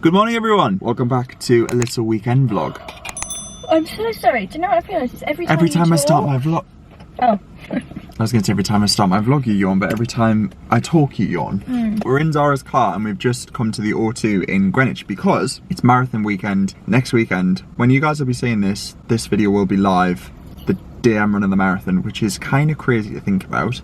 Good morning everyone, welcome back to a little weekend vlog. I'm so sorry, do you know what I've realised? It's every time I start my vlog. Oh. I was going to say every time I start my vlog you yawn, but every time I talk you yawn. We're in Zara's car and we've just come to the O2 in Greenwich because it's marathon weekend next weekend. When you guys will be seeing this video will be live the day I'm running the marathon, which is kind of crazy to think about.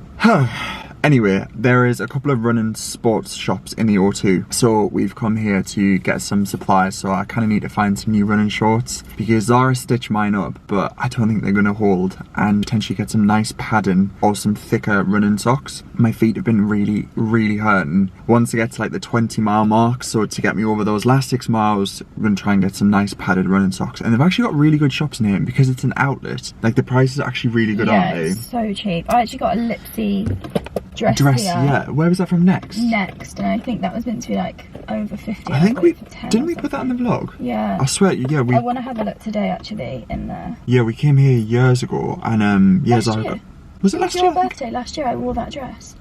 Anyway, there is a couple of running sports shops in the O2, so we've come here to get some supplies. So I kind of need to find some new running shorts because Zara stitched mine up, but I don't think they're going to hold, and potentially get some nice padding or some thicker running socks. My feet have been really hurting. Once I get to like the 20-mile mark, so to get me over those last 6 miles, I'm going to try and get some nice padded running socks. And they've actually got really good shops in here, and because it's an outlet, like the prices are actually really good, aren't they? It's so cheap. I actually got a Lipsy dress here. Yeah. Where was that from? Next, and I think that was meant to be like over 50. I think didn't we put that in the vlog? Yeah, I swear. Yeah, I want to have a look today actually in there. Yeah, we came here years ago, and last year. Was it last year? Your birthday last year I wore that dress.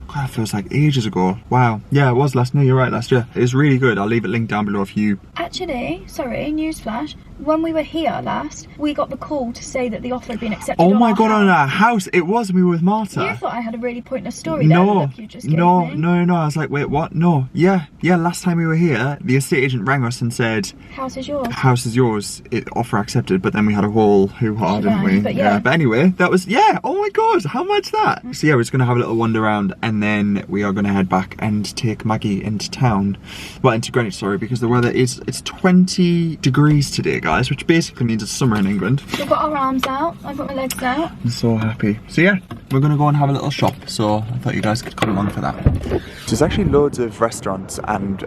God, it feels like ages ago. Wow. Yeah, it was last year. You're right, last year. It's really good. I'll leave it linked down below if you... Actually, sorry, newsflash. When we were here last, we got the call to say that the offer had been accepted. Oh my god, on our house! It was, we were with Marta. You thought I had a really pointless story there. No, look, you just gave no, me. no. I was like, wait, what? No. Yeah, last time we were here, the estate agent rang us and said... House is yours. House is yours. Offer accepted, but then we had a whole hoo-ha, didn't we? But yeah. But anyway, that was... Yeah, oh my god, how much that? So yeah, we're just going to have a little wander around, and then we are going to head back and take Maggie into town. Well, into Greenwich, sorry, because the weather is... It's 20 degrees today, guys, which basically means it's summer in England. We've got our arms out, I've got my legs out. I'm so happy. So yeah, we're gonna go and have a little shop, so I thought you guys could come along for that. There's actually loads of restaurants and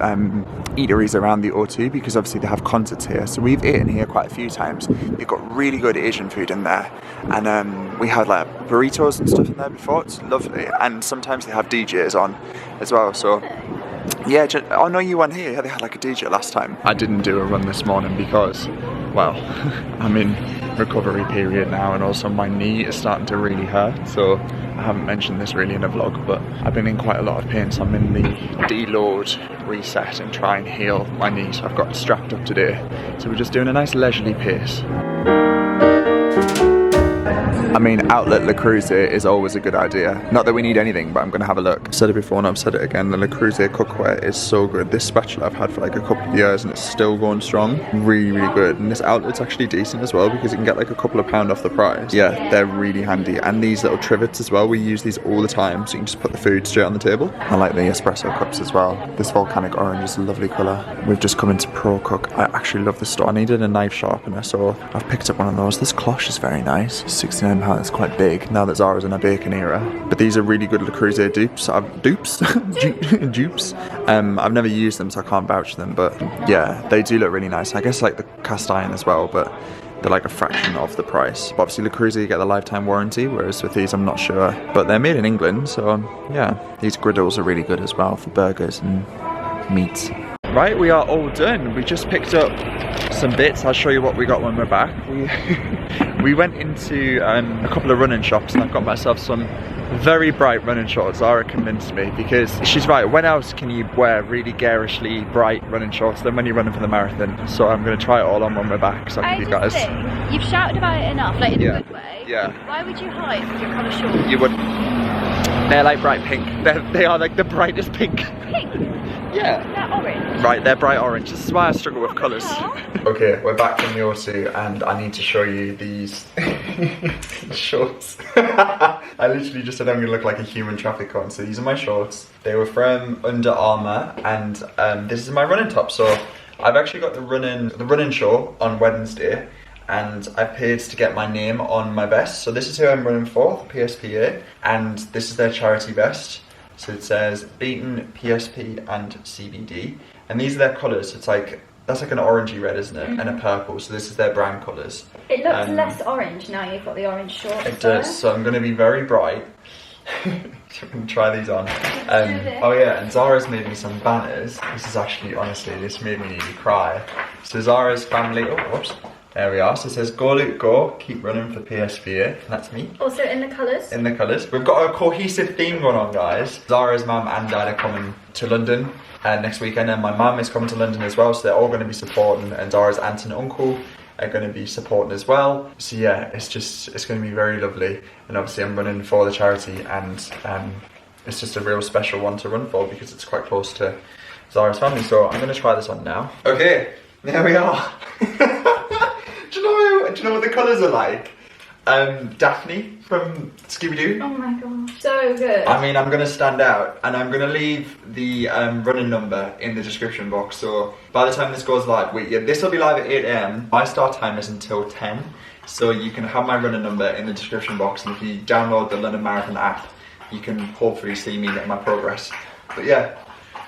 eateries around the O2 because obviously they have concerts here, so we've eaten here quite a few times. They've got really good Asian food in there, and we had like burritos and stuff in there before. It's lovely, and sometimes they have DJs on as well, so yeah. Oh no, you weren't here. Yeah, they had like a DJ last time. I didn't do a run this morning because, well, I'm in recovery period now, and also my knee is starting to really hurt, so I haven't mentioned this really in a vlog, but I've been in quite a lot of pain, so I'm in the deload, reset and try and heal my knee, so I've got it strapped up today. So we're just doing a nice leisurely pace. I mean, outlet Le Creuset is always a good idea. Not that we need anything, but I'm going to have a look. I've said it before and I've said it again, the Le Creuset cookware is so good. This spatula I've had for like a couple of years and it's still going strong. Really good. And this outlet's actually decent as well because you can get like a couple of pound off the price. Yeah, they're really handy. And these little trivets as well, we use these all the time, so you can just put the food straight on the table. I like the espresso cups as well. This volcanic orange is a lovely colour. We've just come into Pro Cook. I actually love this store. I needed a knife sharpener, so I've picked up one of those. This cloche is very nice. £69. It's quite big now that Zara's in a bacon era. But these are really good Le Creuset dupes. Dupes. I've never used them, so I can't vouch for them, but yeah, they do look really nice. I guess like the cast iron as well, but they're like a fraction of the price. But obviously Le Creuset you get the lifetime warranty, whereas with these I'm not sure. But they're made in England, so yeah. These griddles are really good as well for burgers and meats. Right, we are all done. We just picked up some bits. I'll show you what we got when we're back. We went into a couple of running shops and I've got myself some very bright running shorts. Zara convinced me because she's right. When else can you wear really garishly bright running shorts than when you're running for the marathon? So I'm going to try it all on when we're back so I can you guys. You've shouted about it enough, like in a good way. Yeah. Why would you hide with your colour shorts? You wouldn't. They're like bright pink. They are like the brightest pink. Pink? Yeah. They're orange. Right, they're bright orange. This is why I struggle with colours. Okay, we're back from the O2 and I need to show you these shorts. I literally just said I'm going to look like a human traffic cone. So these are my shorts. They were from Under Armour and this is my running top. So I've actually got the running show on Wednesday, and I paid to get my name on my vest. So this is who I'm running for, the PSPA, and this is their charity vest. So it says Beaten, PSP and CBD, and these are their colours. It's like, that's like an orangey red, isn't it? And a purple, so this is their brand colours. It looks less orange now you've got the orange shorts. It does, so I'm going to be very bright. I'm going to try these on. Oh yeah, and Zara's made me some banners. This is actually, honestly, this made me nearly cry. So Zara's family, oh whoops. There we are. So it says go Luke go, keep running for PSPA. That's me. Also in the colours. In the colours. We've got a cohesive theme going on, guys. Zara's mum and dad are coming to London next weekend, and my mum is coming to London as well, so they're all going to be supporting, and Zara's aunt and uncle are going to be supporting as well. So yeah, it's going to be very lovely, and obviously I'm running for the charity, and it's just a real special one to run for because it's quite close to Zara's family. So I'm going to try this on now. Okay, there we are. Do you know what the colours are like? Daphne from Scooby-Doo. Oh my gosh, so good. I mean, I'm going to stand out, and I'm going to leave the running number in the description box, so by the time this goes live, this will be live at 8 AM. My start time is until 10, so you can have my running number in the description box, and if you download the London Marathon app, you can hopefully see me get my progress. But yeah,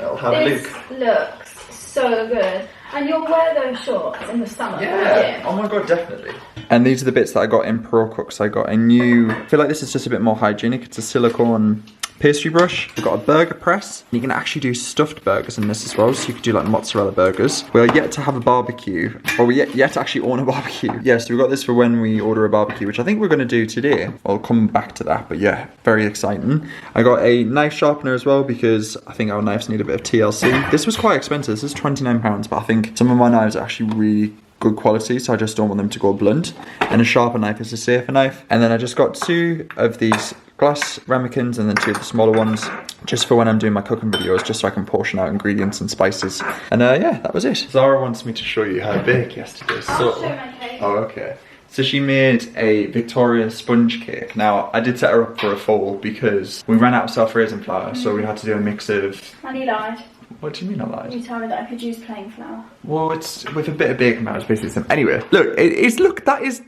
it'll have this Luke. Looks so good. And you'll wear those shorts in the summer. Yeah, oh my god, definitely. And these are the bits that I got in Pro Cooks. I got a new, I feel like this is just a bit more hygienic. It's a silicone pastry brush. We've got a burger press. You can actually do stuffed burgers in this as well. So you could do like mozzarella burgers. We're yet to have a barbecue, or we're yet to actually own a barbecue. Yeah, so we got this for when we order a barbecue, which I think we're going to do today. I'll come back to that, but yeah, very exciting. I got a knife sharpener as well because I think our knives need a bit of TLC. This was quite expensive. This is £29, but I think some of my knives are actually really good quality, so I just don't want them to go blunt. And a sharper knife is a safer knife. And then I just got 2 of these glass ramekins and then 2 of the smaller ones, just for when I'm doing my cooking videos, just so I can portion out ingredients and spices. And yeah, that was it. Zara wants me to show you her bake yesterday. I'll show my cake. Oh, okay. So she made a Victoria sponge cake. Now, I did set her up for a fall because we ran out of self-raising flour, so we had to do a mix of... And he lied. What do you mean I lied? You told me that I could use plain flour. Well, it's with a bit of baking powder, it's basically some. Anyway, look, that is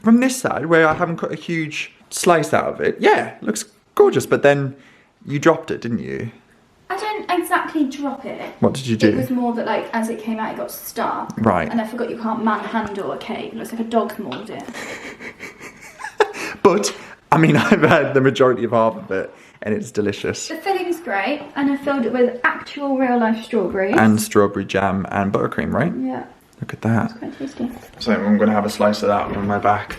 from this side where I haven't cut a huge slice out of it. Yeah, looks gorgeous, but then you dropped it, didn't you? I don't exactly drop it. What did you do? It was more that, like, as it came out, it got stuck. Right. And I forgot you can't manhandle a cake. It looks like a dog's mauled it. But I mean, I've had the majority of half of it, and it's delicious. The filling's great, and I filled it with actual real-life strawberries. And strawberry jam and buttercream, right? Yeah. Look at that. It's quite tasty. So I'm going to have a slice of that on my back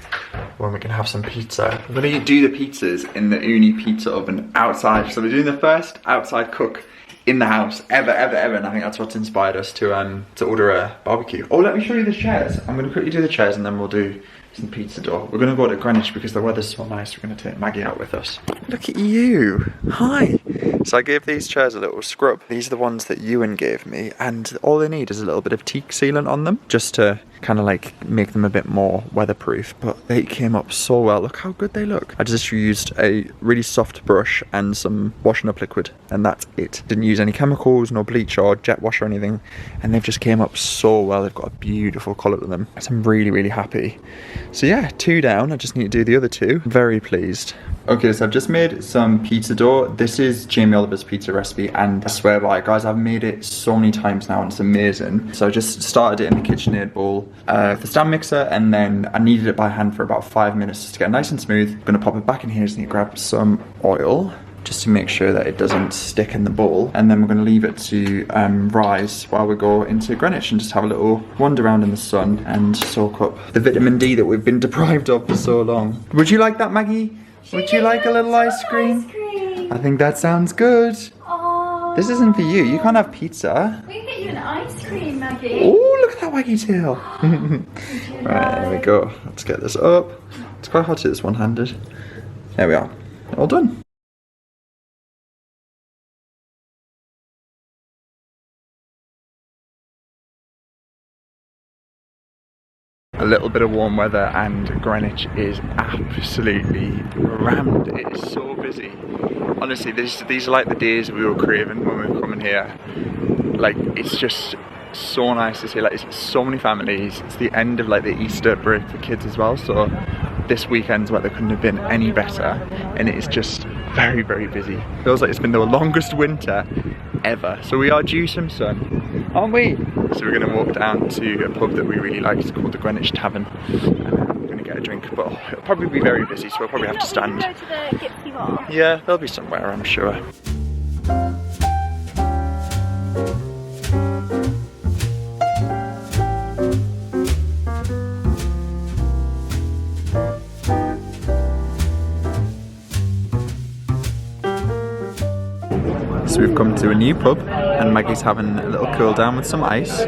when we can have some pizza. We're going to do the pizzas in the Uni pizza oven outside. So we're doing the first outside cook in the house ever, and I think that's what's inspired us to order a barbecue. Oh, let me show you the chairs. I'm going to quickly do the chairs and then we'll do some pizza dough. We're going to go to Greenwich because the weather's so nice. We're going to take Maggie out with us. Look at you. Hi. So I gave these chairs a little scrub. These are the ones that Ewan gave me, and all they need is a little bit of teak sealant on them just to kind of like make them a bit more weatherproof, but they came up so well. Look how good they look. I just used a really soft brush and some washing up liquid, and that's it. Didn't use any chemicals, no bleach or jet wash or anything, and they've just came up so well. They've got a beautiful colour to them, so I'm really happy. So yeah, 2 down. I just need to do the other 2. Very pleased. Okay, so I've just made some pizza dough. This is Jamie Oliver's pizza recipe, and I swear by it, guys, I've made it so many times now and it's amazing. So I just started it in the KitchenAid bowl, the stand mixer, and then I kneaded it by hand for about 5 minutes just to get nice and smooth. I'm gonna pop it back in here, just need to grab some oil just to make sure that it doesn't stick in the bowl, and then we're going to leave it to rise while we go into Greenwich and just have a little wander around in the sun and soak up the vitamin D that we've been deprived of for so long. Would you like that, Maggie? Would you like a little ice cream? I think that sounds good. Aww. This isn't for you. You can't have pizza. We can get you an ice cream, Maggie. Oh, look at that waggy tail. Right, there we go. Let's get this up. It's quite hard to do this one-handed. There we are. All done. A little bit of warm weather and Greenwich is absolutely rammed. It is so busy. Honestly, these are like the days we were craving when we were coming here. Like, it's just so nice to see, like, it's so many families. It's the end of like the Easter break for kids as well, so this weekend's weather couldn't have been any better, and it is just very busy. Feels like it's been the longest winter ever. So we are due some sun, aren't we? So we're going to walk down to a pub that we really like. It's called the Greenwich Tavern, and we're going to get a drink, but it'll probably be very busy, so we'll probably have to stand. Go to the Gypsy Bar. Yeah, there'll be somewhere, I'm sure. So we've come to a new pub and Maggie's having a little cool down with some ice.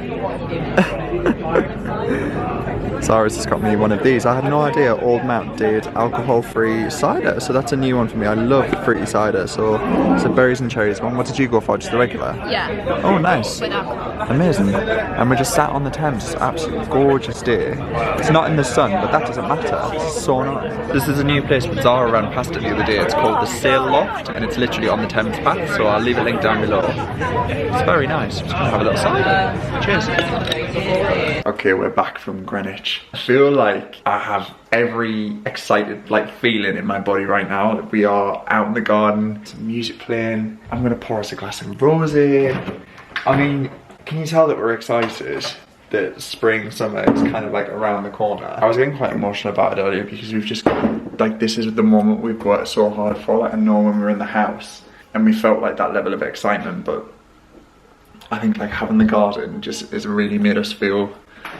Sarah's just got me one of these. I had no idea Old Mount did alcohol-free cider, so that's a new one for me. I love fruity cider, so it's a berries and cherries one. What did you go for? Just the regular? Yeah. Oh, nice. With alcohol. Amazing. And we're just sat on the Thames. It's an absolutely gorgeous day. It's not in the sun, but that doesn't matter. It's so nice. This is a new place, but Zara ran past it the other day. It's called the Sail Loft, and it's literally on the Thames path, so I'll leave a link down below. It's very nice. Just gonna have a little cider. Cheers. Okay, we're back from Greenwich. I feel like I have every excited feeling in my body right now. We are out in the garden, some music playing. I'm gonna pour us a glass of rosé. I mean, can you tell that we're excited that spring, summer is kind of around the corner? I was getting quite emotional about it earlier because we've just this is the moment we've worked so hard for. I know when we were in the house and we felt that level of excitement, but I think having the garden just has really made us feel,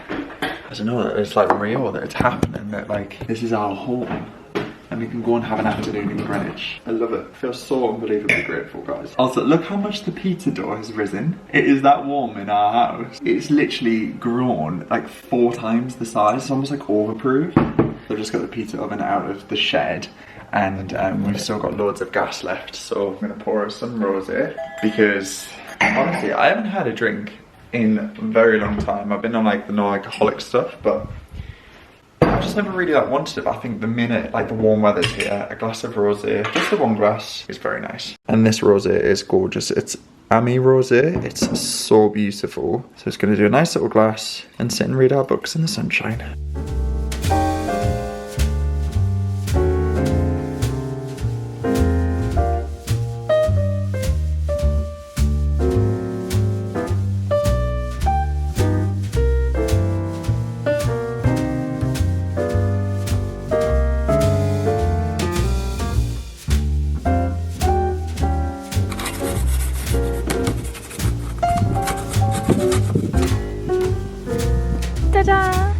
I don't know, that it's real, that it's happening, that this is our home and we can go and have an afternoon in Greenwich. I love it. I feel so unbelievably grateful, guys. Also, look how much the pizza dough has risen. It is that warm in our house. It's literally grown 4 times the size. It's almost overproof. So I've just got the pizza oven out of the shed and we've still got loads of gas left. So I'm gonna pour us some rosé because honestly, I haven't had a drink in a very long time. I've been on the non-alcoholic stuff, but I've just never really wanted it. But I think the minute the warm weather's here, a glass of rosé, just the one glass, is very nice. And this rosé is gorgeous. It's Ami rosé. It's so beautiful. So it's gonna do a nice little glass and sit and read our books in the sunshine. Ta-da!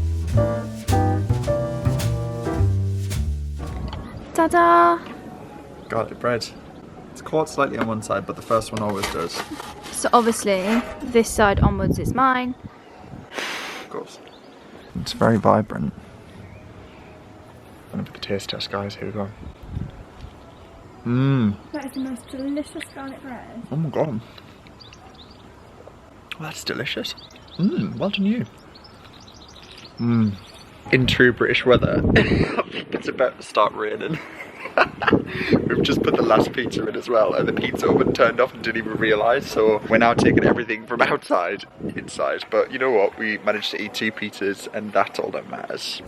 Ta-da! Garlic bread. It's caught slightly on one side, but the first one always does. So obviously, this side onwards is mine. Of course. It's very vibrant. I'm gonna put the taste test, guys. Here we go. Mmm. That is the most delicious garlic bread. Oh my god. Oh, that's delicious. Mmm. Well done, you. Mmm. In true British weather, it's about to start raining. We've just put the last pizza in as well, and the pizza oven turned off and didn't even realise, so we're now taking everything from outside inside. But you know what, we managed to eat 2 pizzas and that's all that matters.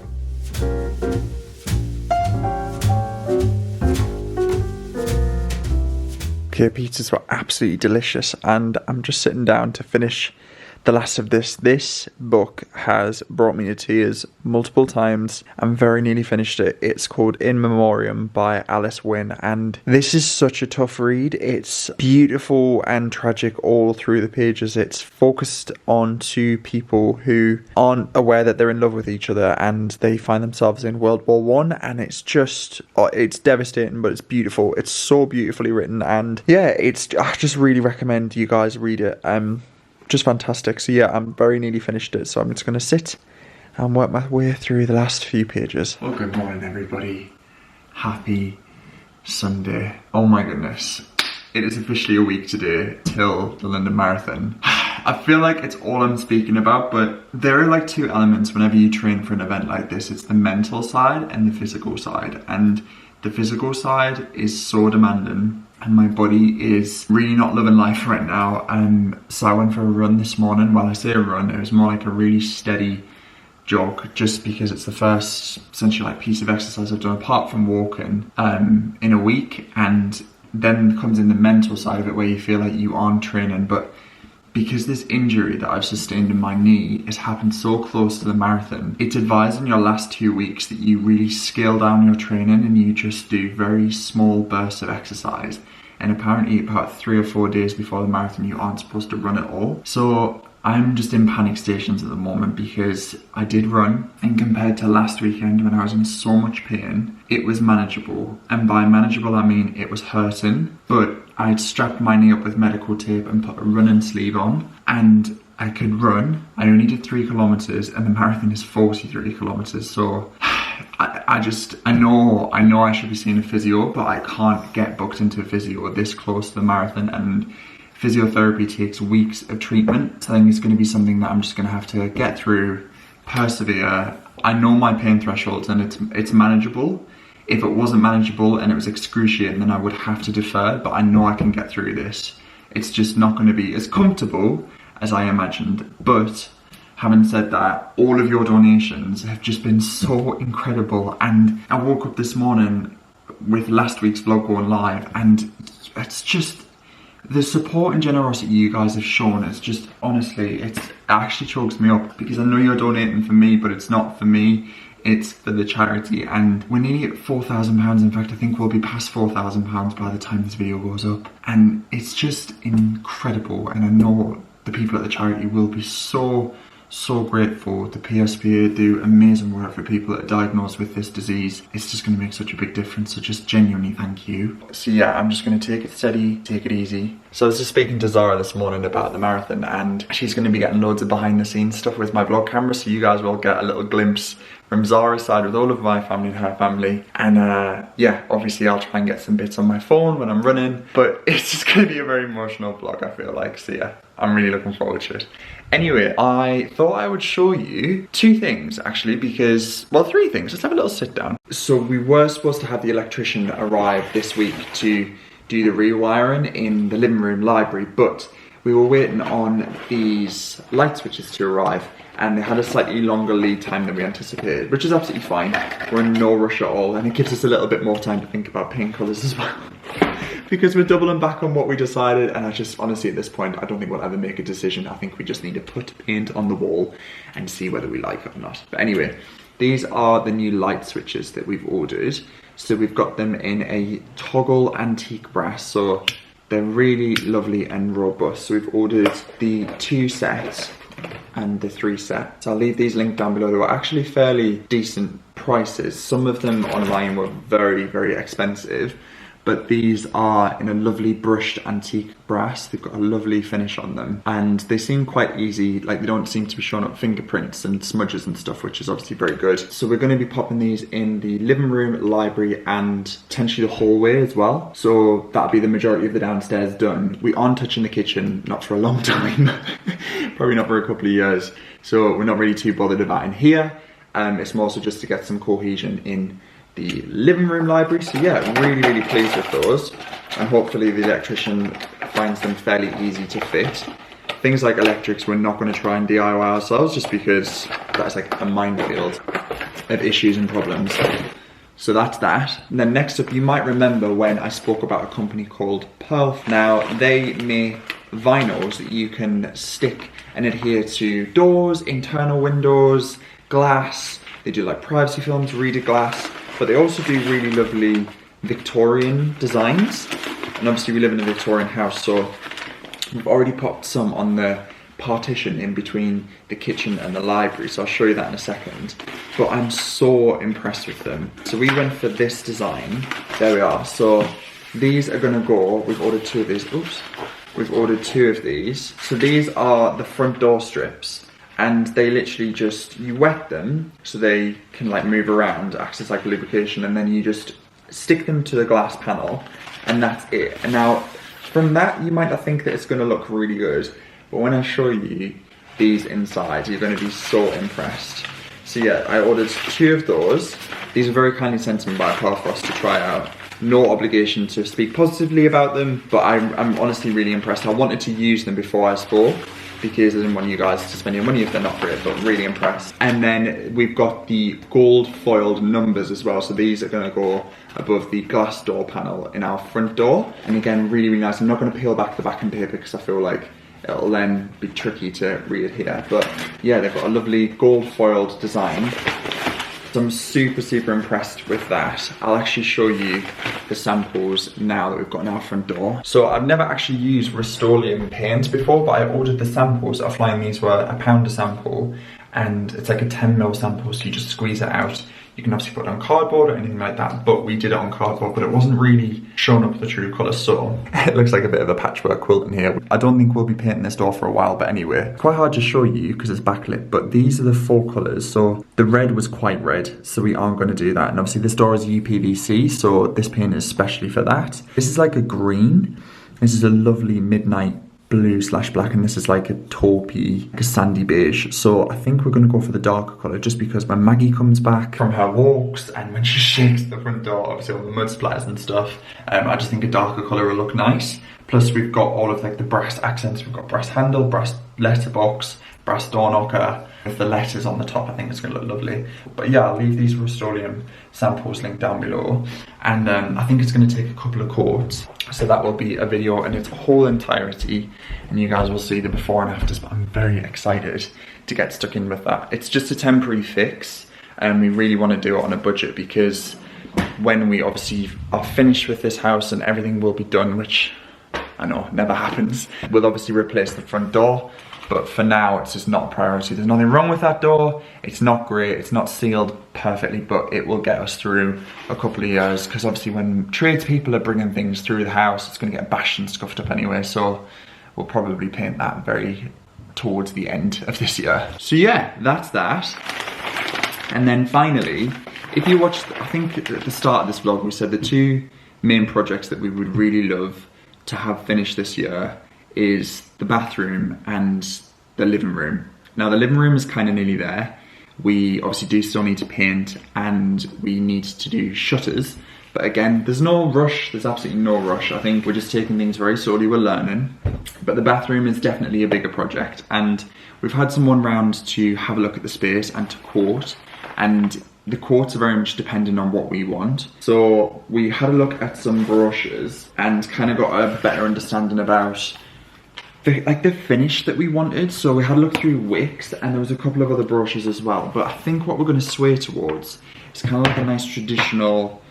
Okay, pizzas were absolutely delicious and I'm just sitting down to finish the last of this. This book has brought me to tears multiple times. I'm very nearly finished it. It's called In Memoriam by Alice Wynne, and this is such a tough read. It's beautiful and tragic all through the pages. It's focused on 2 people who aren't aware that they're in love with each other and they find themselves in World War One, and it's just, it's devastating, but it's beautiful. It's so beautifully written, and yeah, I just really recommend you guys read it. Just fantastic. So yeah, I'm very nearly finished it, so I'm just going to sit and work my way through the last few pages. Well, good morning everybody. Happy Sunday. Oh my goodness. It is officially a week today till the London Marathon. I feel like it's all I'm speaking about, but there are 2 elements whenever you train for an event like this. It's the mental side and the physical side. And the physical side is so demanding. And my body is really not loving life right now. So I went for a run this morning. Well, I say a run, it was more like a really steady jog, just because it's the first essentially piece of exercise I've done apart from walking in a week. And then comes in the mental side of it where you feel like you aren't training, but because this injury that I've sustained in my knee has happened so close to the marathon, it's advised in your last 2 weeks that you really scale down your training and you just do very small bursts of exercise. And apparently about 3 or 4 days before the marathon, you aren't supposed to run at all. So I'm just in panic stations at the moment because I did run, and compared to last weekend when I was in so much pain, it was manageable. And by manageable I mean it was hurting, but I'd strapped my knee up with medical tape and put a running sleeve on, and I could run. I only did 3 kilometers and the marathon is 43 kilometers, so I know I should be seeing a physio, but I can't get booked into a physio this close to the marathon, and physiotherapy takes weeks of treatment. So I think it's going to be something that I'm just going to have to get through, persevere. I know my pain thresholds and it's manageable. If it wasn't manageable and it was excruciating, then I would have to defer, but I know I can get through this. It's just not going to be as comfortable as I imagined. But having said that, all of your donations have just been so incredible, and I woke up this morning with last week's vlog going live, and it's just the support and generosity you guys have shown. It's just, honestly, it actually chokes me up, because I know you're donating for me, but it's not for me, it's for the charity, and we're nearly at £4,000. In fact, I think we'll be past £4,000 by the time this video goes up, and it's just incredible. And I know the people at the charity will be so grateful. The PSPA do amazing work for people that are diagnosed with this disease. It's just going to make such a big difference, so just genuinely thank you. So yeah, I'm just going to take it steady, take it easy. So I was just speaking to Zara this morning about the marathon, and she's going to be getting loads of behind the scenes stuff with my vlog camera, so you guys will get a little glimpse from Zara's side with all of my family and her family. And yeah, obviously I'll try and get some bits on my phone when I'm running, but it's just going to be a very emotional vlog, I feel like. So yeah, I'm really looking forward to it. Anyway, I thought I would show you 2 things actually, because, well, 3 things. Let's have a little sit down. So we were supposed to have the electrician arrive this week to do the rewiring in the living room library, but we were waiting on these light switches to arrive, and they had a slightly longer lead time than we anticipated, which is absolutely fine. We're in no rush at all, and it gives us a little bit more time to think about paint colours as well. Because we're doubling back on what we decided, and I just, honestly, at this point, I don't think we'll ever make a decision. I think we just need to put paint on the wall and see whether we like it or not. But anyway, these are the new light switches that we've ordered. So we've got them in a toggle antique brass, so they're really lovely and robust. So we've ordered the 2 sets and the 3 sets. I'll leave these linked down below. They were actually fairly decent prices. Some of them online were very expensive, but these are in a lovely brushed antique brass. They've got a lovely finish on them, and they seem quite easy. Like, they don't seem to be showing up fingerprints and smudges and stuff, which is obviously very good. So we're going to be popping these in the living room, library, and potentially the hallway as well. So that'll be the majority of the downstairs done. We aren't touching the kitchen, not for a long time. Probably not for a couple of years. So we're not really too bothered about in here. It's more so just to get some cohesion in the living room library. So yeah, really pleased with those, and hopefully the electrician finds them fairly easy to fit. Things like electrics we're not going to try and DIY ourselves, just because that's like a minefield of issues and problems. So that's that. And then next up, you might remember when I spoke about a company called Pearl. Now, they make vinyls that you can stick and adhere to doors, internal windows, glass. They do like privacy films, reader glass, but they also do really lovely Victorian designs. And obviously we live in a Victorian house, so we've already popped some on the partition in between the kitchen and the library, so I'll show you that in a second. But I'm so impressed with them. So we went for this design. There we are. So these are gonna go, we've ordered 2 of these. Oops. We've ordered 2 of these. So these are the front door strips, and they literally just, you wet them so they can like move around, acts as like lubrication, and then you just stick them to the glass panel, and that's it. And now from that, you might not think that it's going to look really good, but when I show you these inside, you're going to be so impressed. So yeah, I ordered 2 of those. These are very kindly sent to me by Pearl for us to try out. No obligation to speak positively about them, but I'm honestly really impressed. I wanted to use them before I spoke, because I didn't want you guys to spend your money if they're not great, but really impressed. And then we've got the gold foiled numbers as well. So these are gonna go above the glass door panel in our front door. And again, really nice. I'm not gonna peel back the backing paper because I feel like it'll then be tricky to read here. But yeah, they've got a lovely gold foiled design. So I'm super impressed with that. I'll actually show you the samples now that we've got in our front door. So I've never actually used Rust-Oleum paint before, but I ordered the samples offline. These were £1 a sample, and it's like a 10ml sample, so you just squeeze it out. You can obviously put it on cardboard or anything like that, but we did it on cardboard, but it wasn't really showing up the true colour, so it looks like a bit of a patchwork quilt in here. I don't think we'll be painting this door for a while, but anyway. It's quite hard to show you because it's backlit, but these are the 4 colours. So the red was quite red, so we aren't going to do that. And obviously this door is UPVC, so this paint is specially for that. This is like a green. This is a lovely midnight blue/black, and this is like a taupey, like a sandy beige. So I think we're going to go for the darker colour, just because when Maggie comes back from her walks and when she shakes the front door, obviously all the mud splatters and stuff, I just think a darker colour will look nice. Plus we've got all of like the brass accents. We've got brass handle, brass letterbox, brass door knocker with the letters on the top. I think it's going to look lovely. But yeah, I'll leave these Rust-Oleum samples linked down below, and I think it's going to take a couple of coats, so that will be a video in its whole entirety, and you guys will see the before and afters. But I'm very excited to get stuck in with that. It's just a temporary fix, and we really want to do it on a budget, because when we obviously are finished with this house and everything will be done, which I know never happens, we'll obviously replace the front door. But for now, it's just not a priority. There's nothing wrong with that door. It's not great. It's not sealed perfectly, but it will get us through a couple of years. Because obviously when tradespeople are bringing things through the house, it's going to get bashed and scuffed up anyway. So we'll probably paint that very towards the end of this year. So yeah, that's that. And then finally, if you watched, I think at the start of this vlog, we said the 2 main projects that we would really love to have finished this year is the bathroom and the living room. Now the living room is kind of nearly there. We obviously do still need to paint, and we need to do shutters, but again, there's no rush. There's absolutely no rush. I think we're just taking things very slowly. We're learning. But the bathroom is definitely a bigger project, and we've had someone round to have a look at the space and to quote, and the quotes are very much dependent on what we want. So we had a look at some brochures and kind of got a better understanding about the finish that we wanted. So we had a look through wicks, and there was a couple of other brochures as well, but I think what we're going to sway towards is kind of like a nice traditional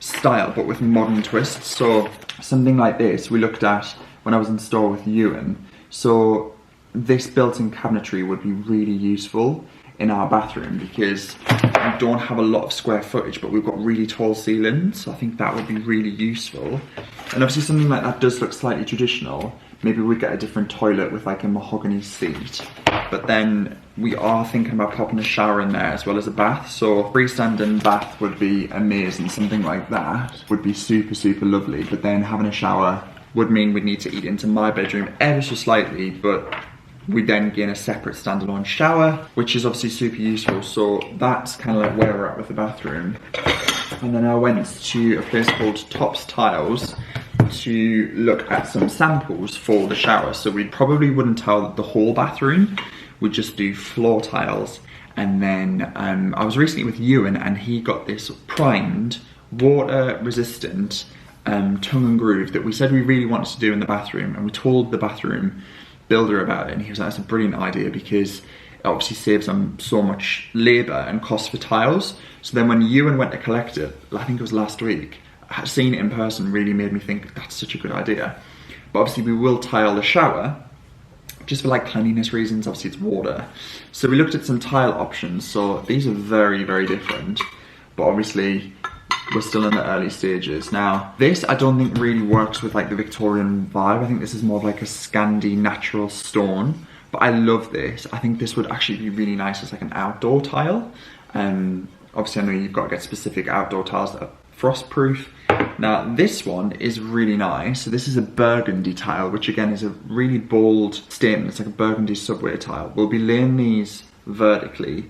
style, but with modern twists. So something like this we looked at when I was in store with Ewan. So this built-in cabinetry would be really useful in our bathroom, because we don't have a lot of square footage, but we've got really tall ceilings, so I think that would be really useful. And obviously something like that does look slightly traditional. Maybe we'd get a different toilet with like a mahogany seat, but then we are thinking about popping a shower in there as well as a bath. So a freestanding bath would be amazing. Something like that would be super lovely, but then having a shower would mean we'd need to eat into my bedroom ever so slightly, but we then gain a separate standalone shower, which is obviously super useful. So that's kind of like where we're at with the bathroom. And then I went to a place called Tops Tiles to look at some samples for the shower. So we probably wouldn't tile the whole bathroom, we'd just do floor tiles. And then I was recently with Ewan, and he got this primed, water resistant tongue and groove that we said we really wanted to do in the bathroom, and we told the bathroom builder about it, and he was like, that's a brilliant idea, because it obviously saves them so much labour and cost for tiles. So then when Ewan went to collect it, I think it was last week, seeing it in person really made me think that's such a good idea. But obviously we will tile the shower just for like cleanliness reasons. Obviously it's water, so we looked at some tile options. So these are very different, but obviously we're still in the early stages. Now this I don't think really works with like the Victorian vibe. I think this is more of like a Scandi natural stone, but I love this. I think this would actually be really nice as like an outdoor tile. Obviously I know you've got to get specific outdoor tiles that are frost proof. Now this one is really nice. So this is a burgundy tile, which again is a really bold statement. It's like a burgundy subway tile. We'll be laying these vertically,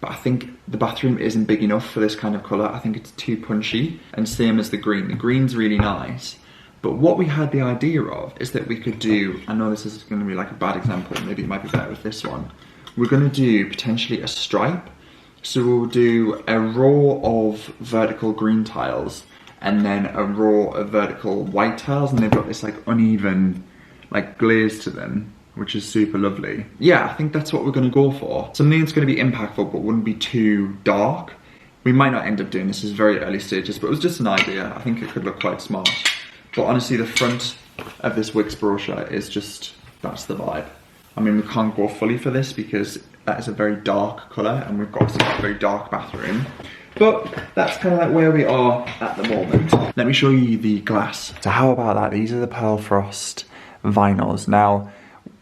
but I think the bathroom isn't big enough for this kind of colour. I think it's too punchy, and same as the green. The green's really nice, but what we had the idea of is that we could do, I know this is going to be like a bad example, maybe it might be better with this one. We're going to do potentially a stripe. So we'll do a row of vertical green tiles and then a row of vertical white tiles, and they've got this like uneven like glaze to them, which is super lovely. Yeah, I think that's what we're going to go for. Something that's going to be impactful but wouldn't be too dark. We might not end up doing this, it's very early stages, but it was just an idea. I think it could look quite smart. But honestly, the front of this Wix brochure is just, that's the vibe. I mean, we can't go fully for this because that is a very dark colour and we've obviously got a very dark bathroom. But that's kind of like where we are at the moment. Let me show you the glass. So how about that? These are the Pearl Frost vinyls. Now,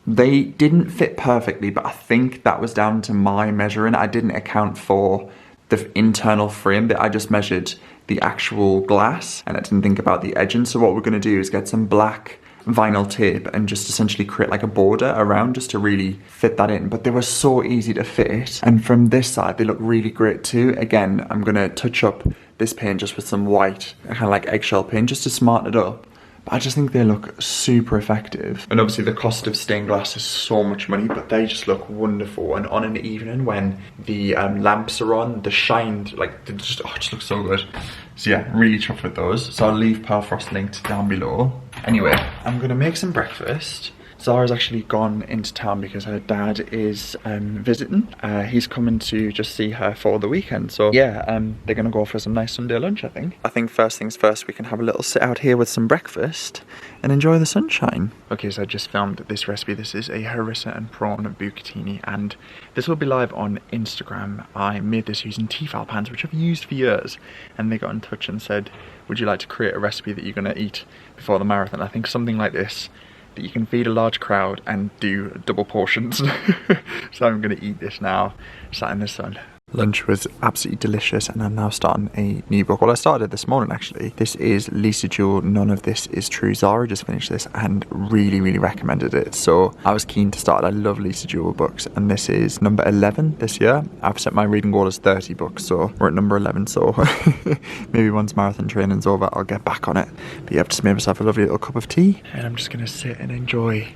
they didn't fit perfectly, but I think that was down to my measuring. I didn't account for the internal frame bit. I just measured the actual glass and I didn't think about the edging. So what we're gonna do is get some black vinyl tape and just essentially create like a border around just to really fit that in. But they were so easy to fit. And from this side, they look really great too. Again, I'm gonna touch up this paint just with some white, kind of like eggshell paint, just to smarten it up. But I just think they look super effective. And obviously the cost of stained glass is so much money, but they just look wonderful. And on an evening when the lamps are on, the shine, like, they just, oh, it just looks so good. So yeah, really chuffed with those. So I'll leave Pearl Frost linked down below. Anyway, I'm gonna make some breakfast. Zara's actually gone into town because her dad is visiting. He's coming to just see her for the weekend. So yeah, they're gonna go for some nice Sunday lunch, I think. I think first things first, we can have a little sit out here with some breakfast and enjoy the sunshine. Okay, so I just filmed this recipe. This is a harissa and prawn bucatini, and this will be live on Instagram. I made this using Tefal pans, which I've used for years, and they got in touch and said, would you like to create a recipe that you're gonna eat before the marathon? I think something like this, that you can feed a large crowd and do double portions. So I'm gonna eat this now, sat in the sun. Lunch was absolutely delicious and I'm now starting a new book. Well, I started this morning actually. This is Lisa Jewell, None of This Is True. Zara just finished this and really, really recommended it. So I was keen to start. I love Lisa Jewell books and this is number 11 this year. I've set my reading goal as 30 books, so we're at number 11. So maybe once marathon training's over, I'll get back on it. But yeah, I've just made myself a lovely little cup of tea and I'm just gonna sit and enjoy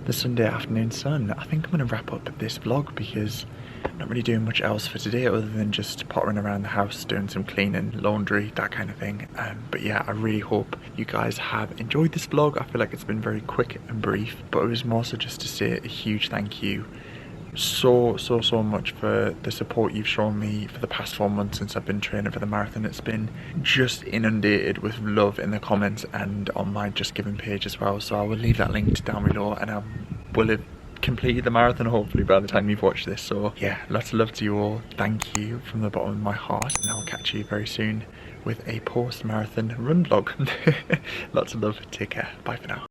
the Sunday afternoon sun. I think I'm gonna wrap up this vlog because I'm not really doing much else for today other than just pottering around the house, doing some cleaning, laundry, that kind of thing. But yeah, I really hope you guys have enjoyed this vlog. I feel like it's been very quick and brief, but it was more so just to say a huge thank you so much for the support you've shown me for the past 4 months since I've been training for the marathon. It's been just inundated with love in the comments and on my Just Giving page as well. So I will leave that linked down below and I will have completed the marathon hopefully by the time you've watched this. So yeah, lots of love to you all. Thank you from the bottom of my heart and I'll catch you very soon with a post-marathon run vlog. Lots of love. Take care. Bye for now.